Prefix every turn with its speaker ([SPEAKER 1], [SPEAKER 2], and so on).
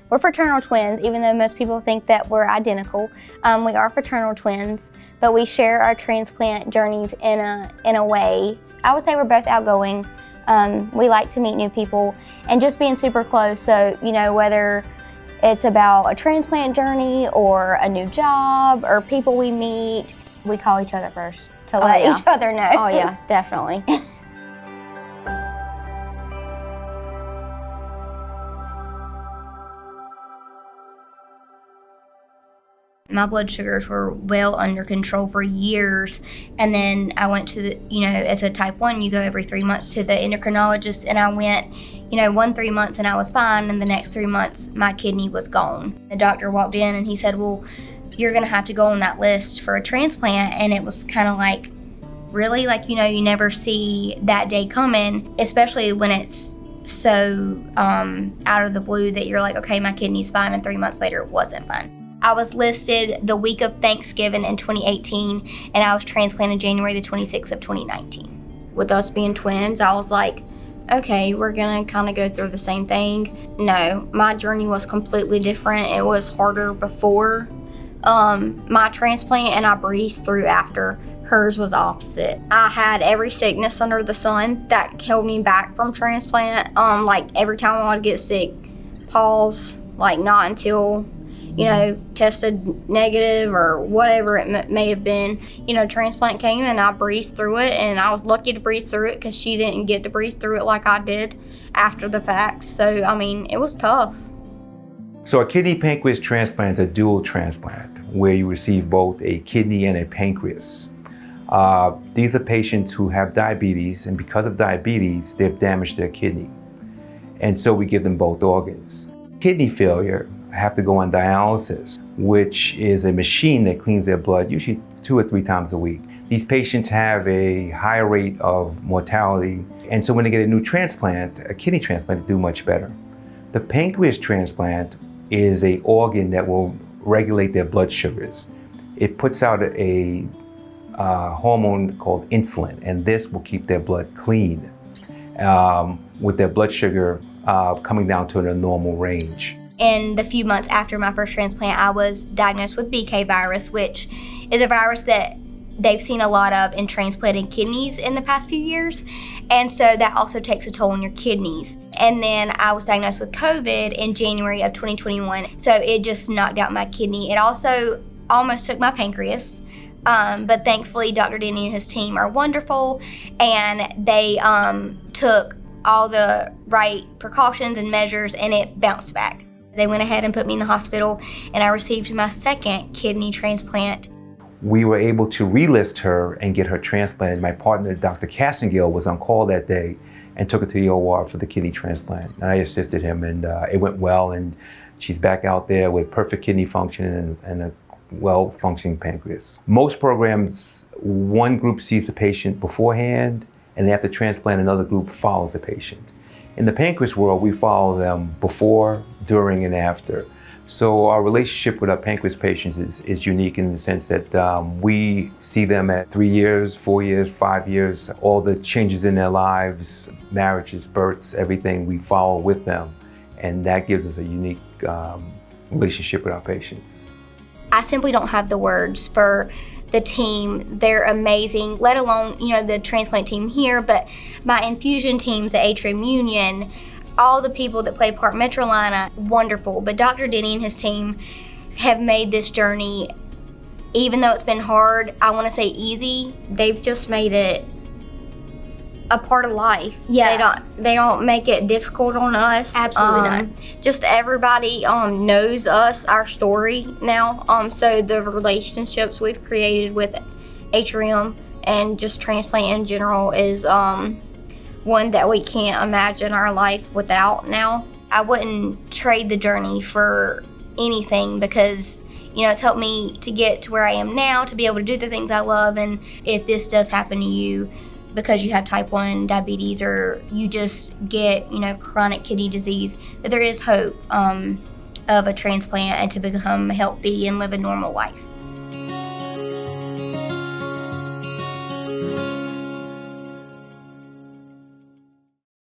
[SPEAKER 1] We're fraternal twins, even though most people think that we're identical. We are fraternal twins, but we share our transplant journeys in a way. I would say we're both outgoing. We like to meet new people and just being super close. So, whether it's about a transplant journey or a new job or people we meet, we call each other first to let each other know.
[SPEAKER 2] Oh yeah, definitely.
[SPEAKER 1] My blood sugars were well under control for years, and then I went to the, as a type 1, you go every 3 months to the endocrinologist, and I went, 3 months and I was fine, and the next 3 months my kidney was gone. The doctor walked in and he said, well, you're gonna have to go on that list for a transplant, and it was kind of like, really? You never see that day coming, especially when it's so out of the blue that you're like, okay, my kidney's fine, and 3 months later it wasn't fine. I was listed the week of Thanksgiving in 2018, and I was transplanted January the 26th of 2019. With us being twins, I was like, okay, we're gonna kind of go through the same thing. No, my journey was completely different. It was harder before my transplant, and I breezed through after. Hers was opposite. I had every sickness under the sun that held me back from transplant. Every time I would get sick, pause, not until tested negative or whatever it may have been. Transplant came and I breezed through it, and I was lucky to breeze through it because she didn't get to breeze through it like I did after the fact. So, it was tough.
[SPEAKER 3] So a kidney pancreas transplant is a dual transplant where you receive both a kidney and a pancreas. These are patients who have diabetes, and because of diabetes, they've damaged their kidney. And so we give them both organs. Kidney failure have to go on dialysis, which is a machine that cleans their blood usually 2 or 3 times a week. These patients have a higher rate of mortality, and so when they get a new transplant, a kidney transplant, they do much better. The pancreas transplant is an organ that will regulate their blood sugars. It puts out a hormone called insulin, and this will keep their blood clean with their blood sugar coming down to a normal range.
[SPEAKER 1] In the few months after my first transplant, I was diagnosed with BK virus, which is a virus that they've seen a lot of in transplanted kidneys in the past few years. And so that also takes a toll on your kidneys. And then I was diagnosed with COVID in January of 2021. So it just knocked out my kidney. It also almost took my pancreas. But thankfully, Dr. Denny and his team are wonderful, and they took all the right precautions and measures, and it bounced back. They went ahead and put me in the hospital, and I received my second kidney transplant.
[SPEAKER 3] We were able to relist her and get her transplanted. My partner, Dr. Cassingill, was on call that day and took her to the OR for the kidney transplant. And I assisted him, and it went well, and she's back out there with perfect kidney function and a well-functioning pancreas. Most programs, one group sees the patient beforehand, and after transplant, another group follows the patient. In the pancreas world, we follow them before, during, and after. So our relationship with our pancreas patients is unique in the sense that we see them at 3 years, 4 years, 5 years, all the changes in their lives, marriages, births, everything we follow with them. And that gives us a unique relationship with our patients.
[SPEAKER 1] I simply don't have the words for the team. They're amazing, let alone, the transplant team here, but my infusion teams, the Atrium Union, all the people that play part Metrolina, wonderful. But Dr. Denny and his team have made this journey, even though it's been hard, I want to say easy, they've just made it a part of life.
[SPEAKER 2] Yeah.
[SPEAKER 1] They don't make it difficult on us.
[SPEAKER 2] Absolutely not.
[SPEAKER 1] Just everybody knows us, our story now. So the relationships we've created with Atrium and just transplant in general is one that we can't imagine our life without now. I wouldn't trade the journey for anything because it's helped me to get to where I am now, to be able to do the things I love. And if this does happen to you, because you have type 1 diabetes or you just get, chronic kidney disease, that there is hope of a transplant and to become healthy and live a normal life.